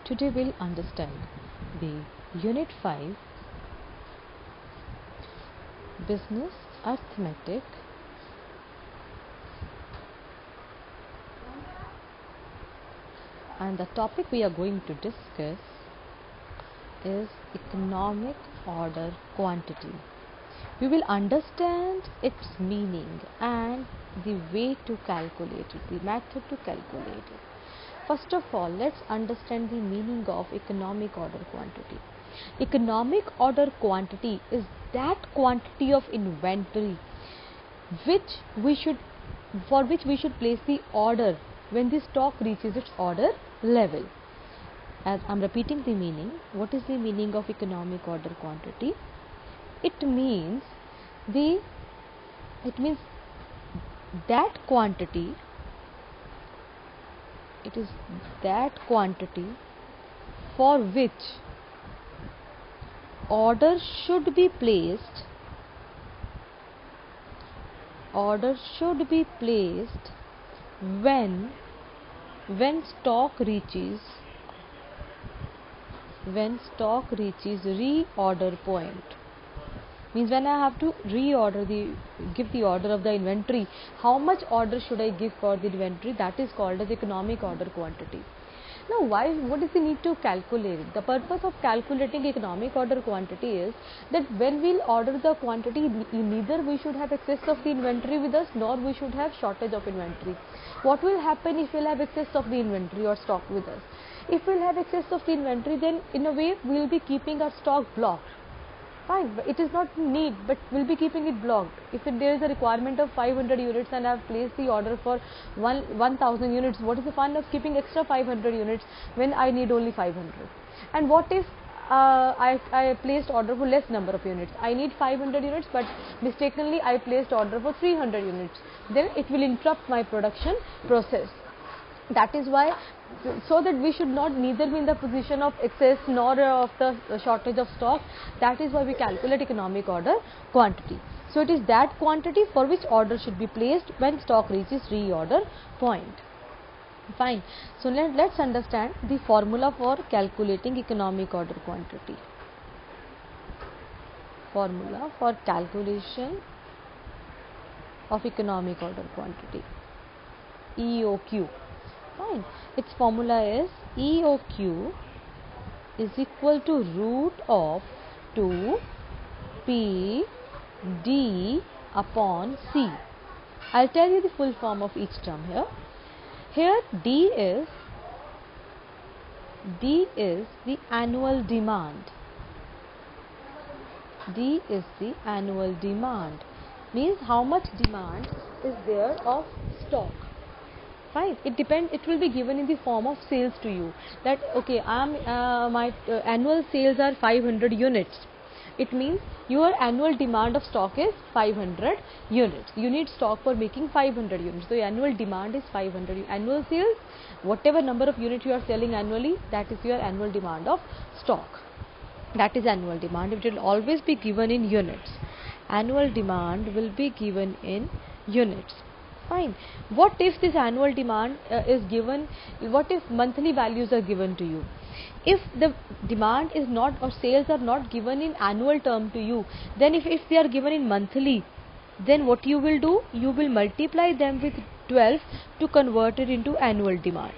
Today we'll understand the Unit 5 Business Arithmetic and the topic we are going to discuss is economic order quantity. We will understand its meaning and the way to calculate it, the method to calculate it. First of all, let's understand the meaning of economic order quantity. Economic order quantity is that quantity of inventory for which we should place the order when the stock reaches its order level. As I'm repeating the meaning, what is the meaning of economic order quantity? It means that quantity. It is that quantity for which order should be placed. Order should be placed when stock reaches reorder point. Means when I have to give the order of the inventory, how much order should I give for the inventory? That is called as economic order quantity. Now, what is the need to calculate it? The purpose of calculating economic order quantity is that when we'll order the quantity, neither we should have excess of the inventory with us, nor we should have shortage of inventory. What will happen if we'll have excess of the inventory or stock with us? If we'll have excess of the inventory, then in a way we'll be keeping our stock blocked. Fine, but it is not need, but we'll be keeping it blocked. If there is a requirement of 500 units and I've placed the order for 1000 units, what is the fun of keeping extra 500 units when I need only 500? And what if I placed order for less number of units? I need 500 units, but mistakenly I placed order for 300 units. Then it will interrupt my production process. That is why, so that we should not neither be in the position of excess nor of the shortage of stock. That is why we calculate economic order quantity. So it is that quantity for which order should be placed when stock reaches reorder point. Fine. So let's understand the formula for calculating economic order quantity. Formula for calculation of economic order quantity. EOQ. Fine. Its formula is EOQ is equal to root of 2P D upon C. I'll tell you the full form of each term here. Here D is the annual demand. D is the annual demand. Means how much demand is there of stock. Fine. It will be given in the form of sales to you. That okay, my annual sales are 500 units. It means your annual demand of stock is 500 units. You need stock for making 500 units. So your annual demand is 500. Annual sales, whatever number of units you are selling annually, that is your annual demand of stock. That is annual demand. It will always be given in units. Annual demand will be given in units. Fine. What if this annual demand is given? What if monthly values are given to you? If the demand is not, or sales are not given in annual term to you, then if they are given in monthly, then what you will do? You will multiply them with 12 to convert it into annual demand.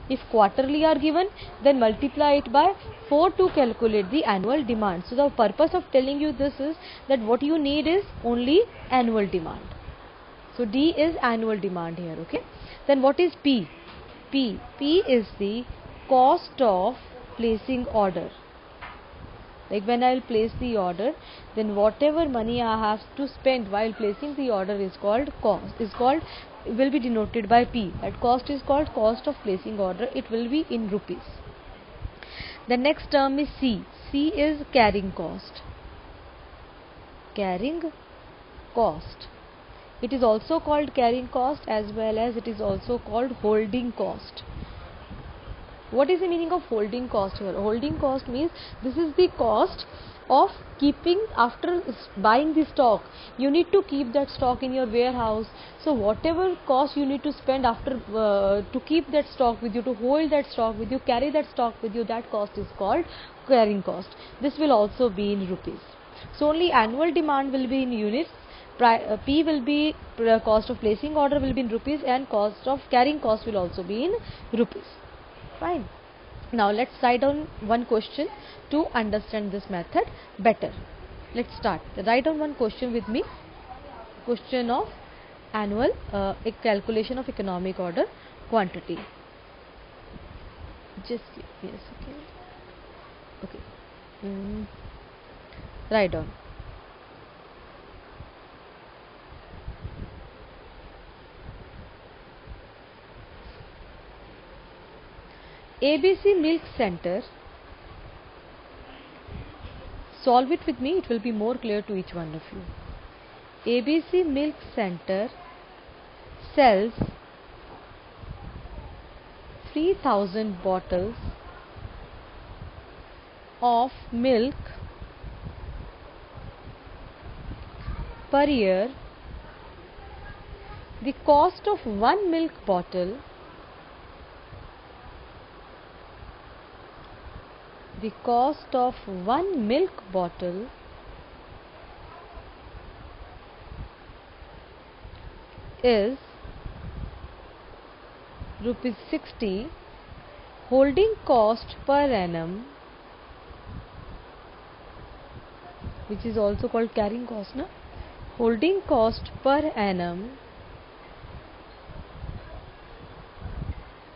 If quarterly are given, then multiply it by 4 to calculate the annual demand. So the purpose of telling you this is that what you need is only annual demand. So D is annual demand here, okay. Then what is P? P is the cost of placing order. Like when I will place the order, then whatever money I have to spend while placing the order is called cost. Will be denoted by P. That cost is called cost of placing order. It will be in rupees. The next term is C. C is carrying cost. Carrying cost. It is also called carrying cost as well as it is also called holding cost. What is the meaning of holding cost here? Holding cost means this is the cost of keeping, after buying the stock, you need to keep that stock in your warehouse. So whatever cost you need to spend after to keep that stock with you, to hold that stock with you, carry that stock with you, that cost is called carrying cost. This will also be in rupees. So only annual demand will be in units. P will be cost of placing order will be in rupees, and cost of carrying cost will also be in rupees. Fine. Now let's write down one question to understand this method better. Let's start. Write down one question with me. Question of annual a calculation of economic order quantity. Just give me a second. Okay. Write down. ABC Milk Center. Solve it with me, it will be more clear to each one of you. ABC Milk Center sells 3000 bottles of milk per year. The cost of one milk bottle is rupees 60. Holding cost per annum, which is also called carrying cost, na? Holding cost per annum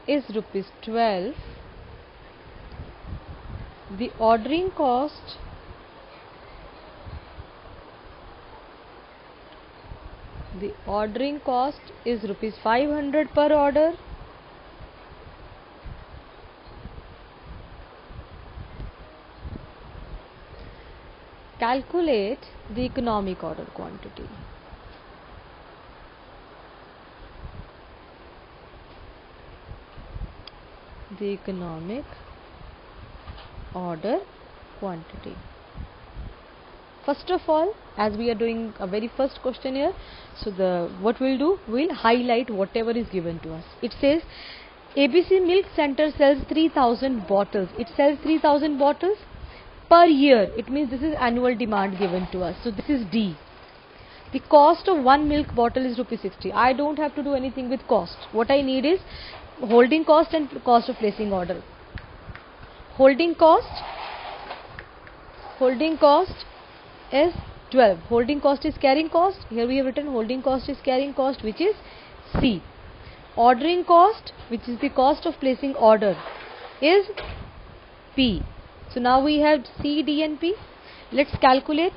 is rupees 12. The ordering cost is rupees 500 per order. Calculate the economic order quantity. The economic order quantity. First of all, as we are doing a very first question here, so what we'll do, we'll highlight whatever is given to us. It says ABC Milk Center sells 3000 bottles. It sells 3000 bottles per year. It means this is annual demand given to us. So this is D. The cost of one milk bottle is rupees 60. I don't have to do anything with cost. What I need is holding cost and cost of placing order. Holding cost is 12. Holding cost is carrying cost. Here we have written holding cost is carrying cost, which is C. Ordering cost, which is the cost of placing order, is P. So now we have C, D and P. Let's calculate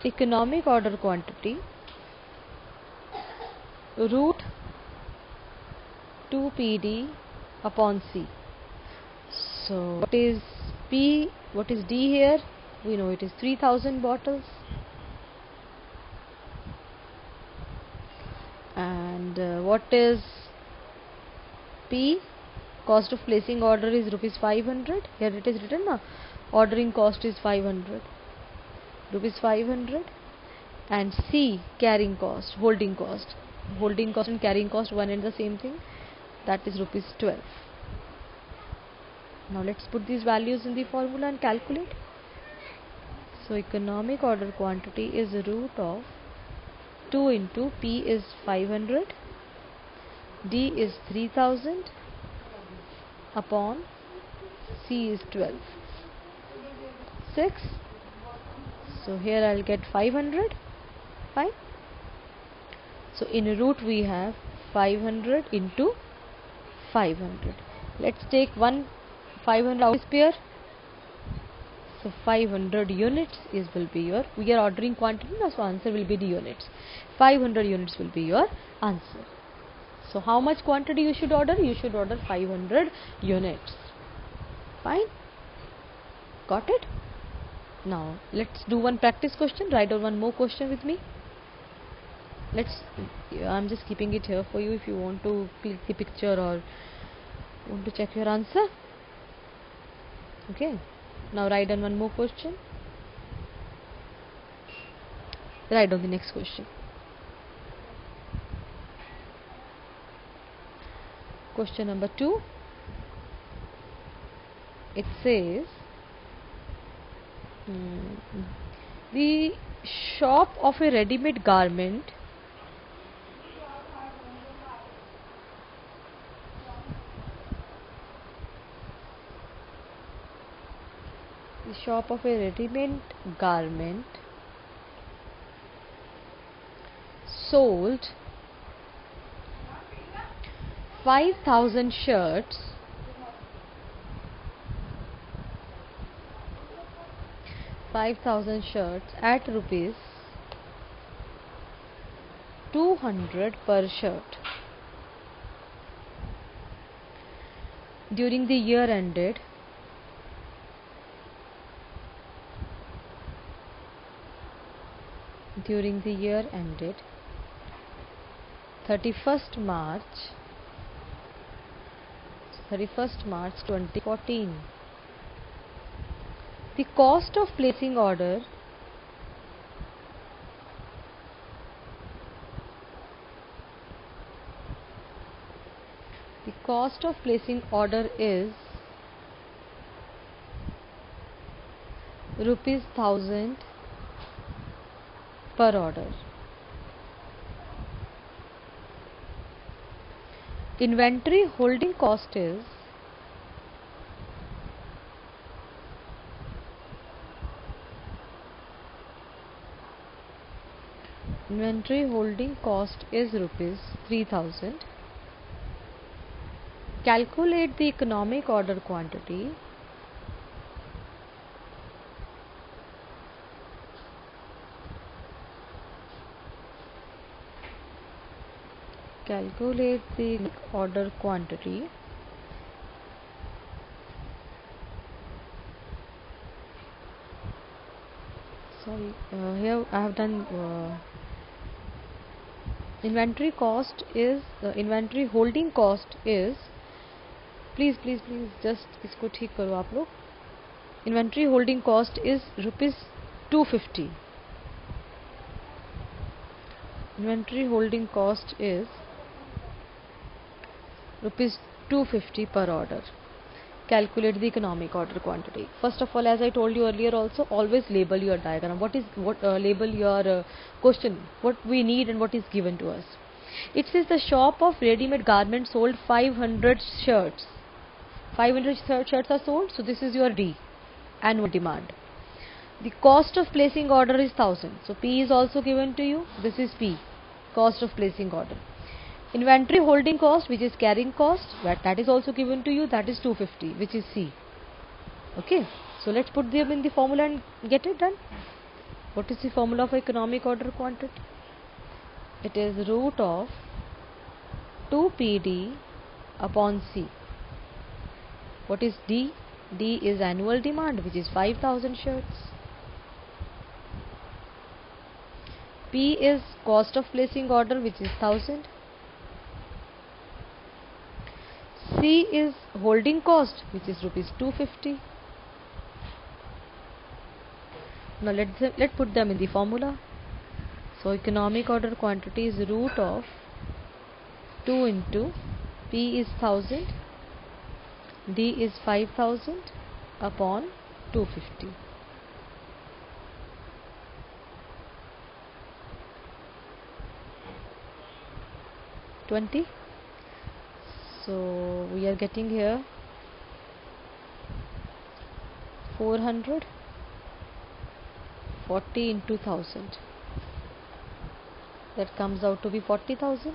economic order quantity root 2 PD upon C. So what is P, what is D here? We know it is 3000 bottles, and what is P? Cost of placing order is rupees 500. Here it is written na, ordering cost is 500, rupees 500, and C, carrying cost, holding cost and carrying cost one and the same thing, that is rupees 12. Now let's put these values in the formula and calculate. So economic order quantity is root of 2 into P is 500, D is 3000 upon C is 12. 6. So here I'll get 500. Fine. So in root we have 500 into 500. Let's take one 500 out here. So 500 units will be your, we are ordering quantity, so answer will be the units. 500 units will be your answer. So how much quantity you should order? You should order 500 units. Fine. Got it? Now let's do one practice question. Write down one more question with me. I'm just keeping it here for you if you want to click the picture or want to check your answer. Okay, now write down one more question. Write down the next question. Question number 2. It says the shop of a ready-made garment sold 5,000 shirts at rupees 200 per shirt during the year ended 31st March 2014. The cost of placing order is rupees 1000 per order. Inventory holding cost is rupees 3000. Calculate the economic order quantity here I have done inventory holding cost is please just इसको ठीक करो आप लोग. Inventory holding cost is rupees 250. Inventory holding cost is rupees 250 per order. Calculate the economic order quantity. First of all, as I told you earlier also, always label your diagram. Label your question, what we need and what is given to us. It says the shop of ready-made garments sold 500 shirts. 500 shirts are sold, so this is your D, annual demand. The cost of placing order is 1000, so P is also given to you. This is P, cost of placing order. Inventory holding cost, which is carrying cost, that is also given to you, that is 250, which is C. Okay, so let's put them in the formula and get it done. What is the formula for economic order quantity? It is root of 2PD upon C. What is D? D is annual demand, which is 5,000 shirts. P is cost of placing order, which is 1000. C is holding cost, which is rupees 250. Now let's put them in the formula. So economic order quantity is root of 2 into P is 1000, D is 5000 upon 250. So we are getting here 440 into 1000. That comes out to be 40,000.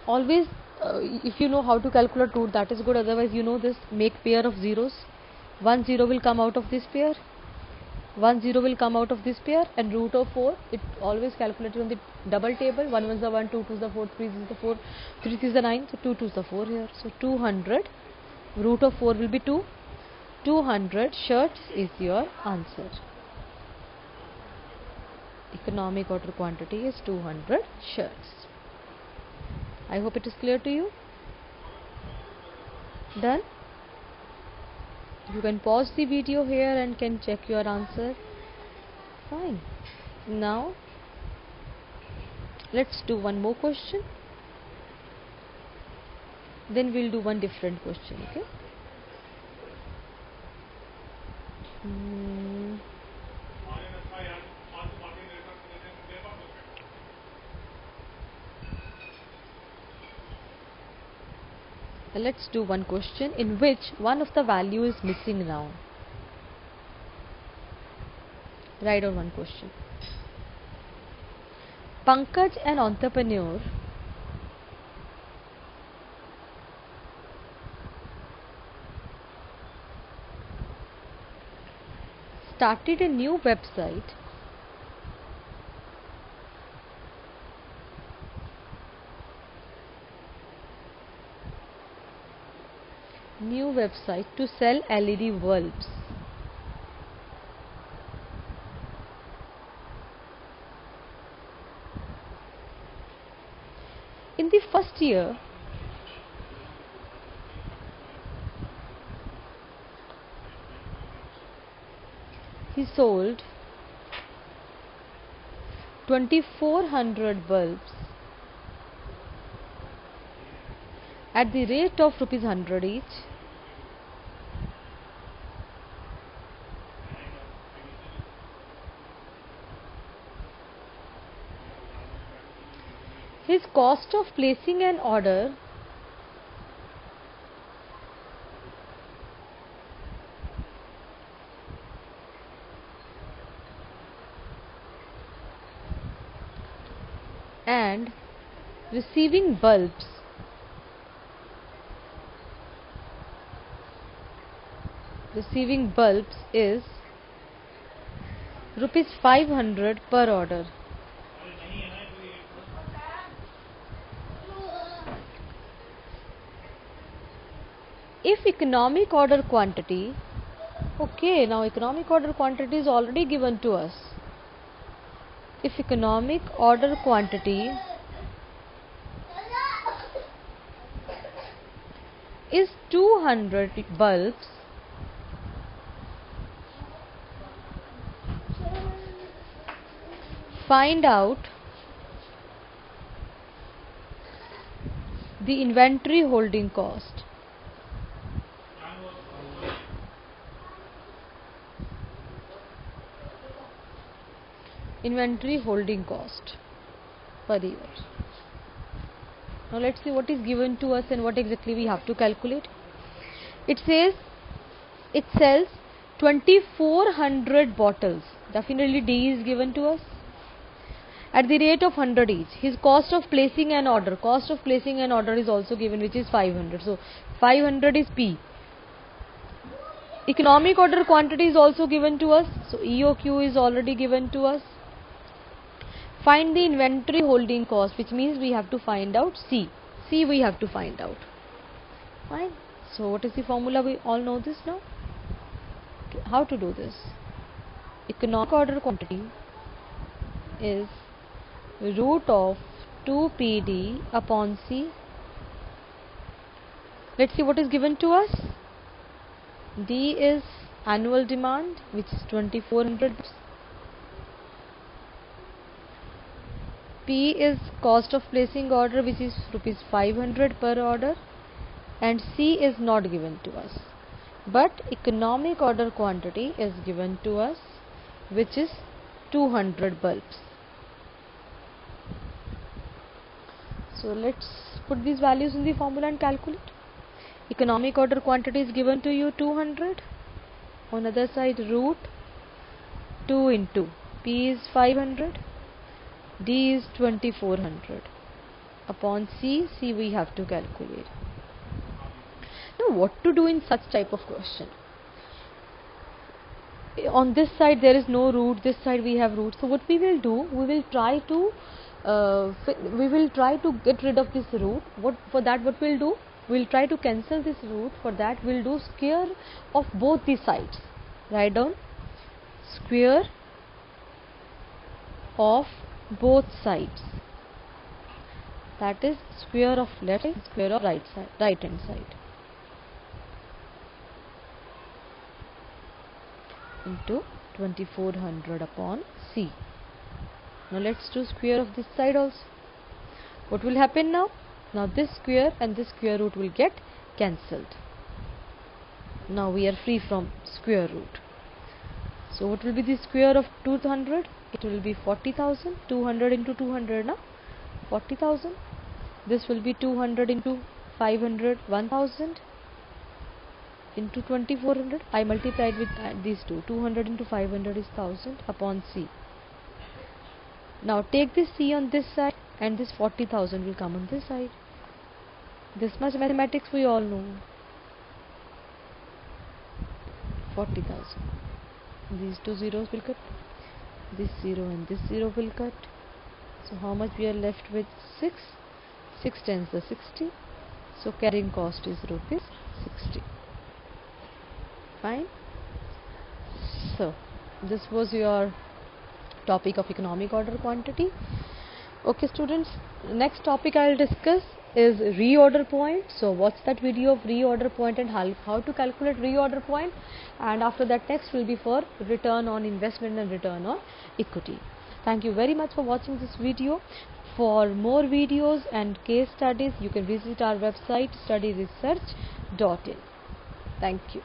Always if you know how to calculate root, that is good. Otherwise you know this, make pair of zeros. 1 0 will come out of this pair, 1 0 will come out of this pair, and root of 4, it always calculated on the double table. 1 1 is the 1, 2 2 is the 4, 3 is the 4, 3 is the 9, so 2 2 is the 4 here. So 200, root of 4 will be 2. 200 shirts is your answer. Economic order quantity is 200 shirts. I hope it is clear to you. Done? You can pause the video here and can check your answer. Fine. Now let's do one more question. Then we'll do one different question, okay? Let's do one question in which one of the value is missing now. Write down one question. Pankaj, an entrepreneur, started a new website to sell LED bulbs. In the first year, he sold 2400 bulbs at the rate of rupees 100 each. His cost of placing an order and receiving bulbs is rupees 500 per order. If economic order quantity, okay, now economic order quantity is already given to us. If economic order quantity is 200 bulbs, find out the inventory holding cost. Inventory holding cost per year. Now let's see what is given to us and what exactly we have to calculate. It says it sells 2400 bottles. Definitely D is given to us at the rate of 100 each. His cost of placing an order is also given, which is 500. So 500 is P. Economic order quantity is also given to us. So EOQ is already given to us. Find the inventory holding cost, which means we have to find out C. C we have to find out. Fine. So what is the formula? We all know this now. Okay. How to do this? Economic order quantity is root of 2PD upon C. Let's see what is given to us. D is annual demand, which is 2400. P is cost of placing order, which is rupees 500 per order, and C is not given to us, but economic order quantity is given to us, which is 200 bulbs. So let's put these values in the formula and calculate. Economic order quantity is given to you 200. On other side, root 2 into P is 500. D is 2400 upon C. C we have to calculate. Now what to do in such type of question? On this side there is no root, this side we have root. So what we will do, we will try to get rid of this root. What we'll do, we'll try to cancel this root. For that we'll do square of both the sides. Write down square of both sides, that is square of left and square of right hand side. into 2400 upon C. Now let's do square of this side also. What will happen now? Now this square and this square root will get cancelled. Now we are free from square root. So what will be the square of 200? It will be 40,000. 200 into 200 now 40,000. This will be 200 into 500, 1000 into 2400. I multiplied with these two. 200 into 500 is 1000 upon C. Now take this C on this side and this 40,000 will come on this side. This much mathematics we all know. 40,000. These two zeros will cut. This 0 and this 0 will cut. So how much we are left with? 6. 6 tens the 60. So carrying cost is rupees 60. Fine. So this was your topic of economic order quantity. Okay students, next topic I will discuss is reorder point. So watch that video of reorder point and how to calculate reorder point, and after that next will be for return on investment and return on equity. Thank you very much for watching this video. For more videos and case studies you can visit our website studyresearch.in. Thank you.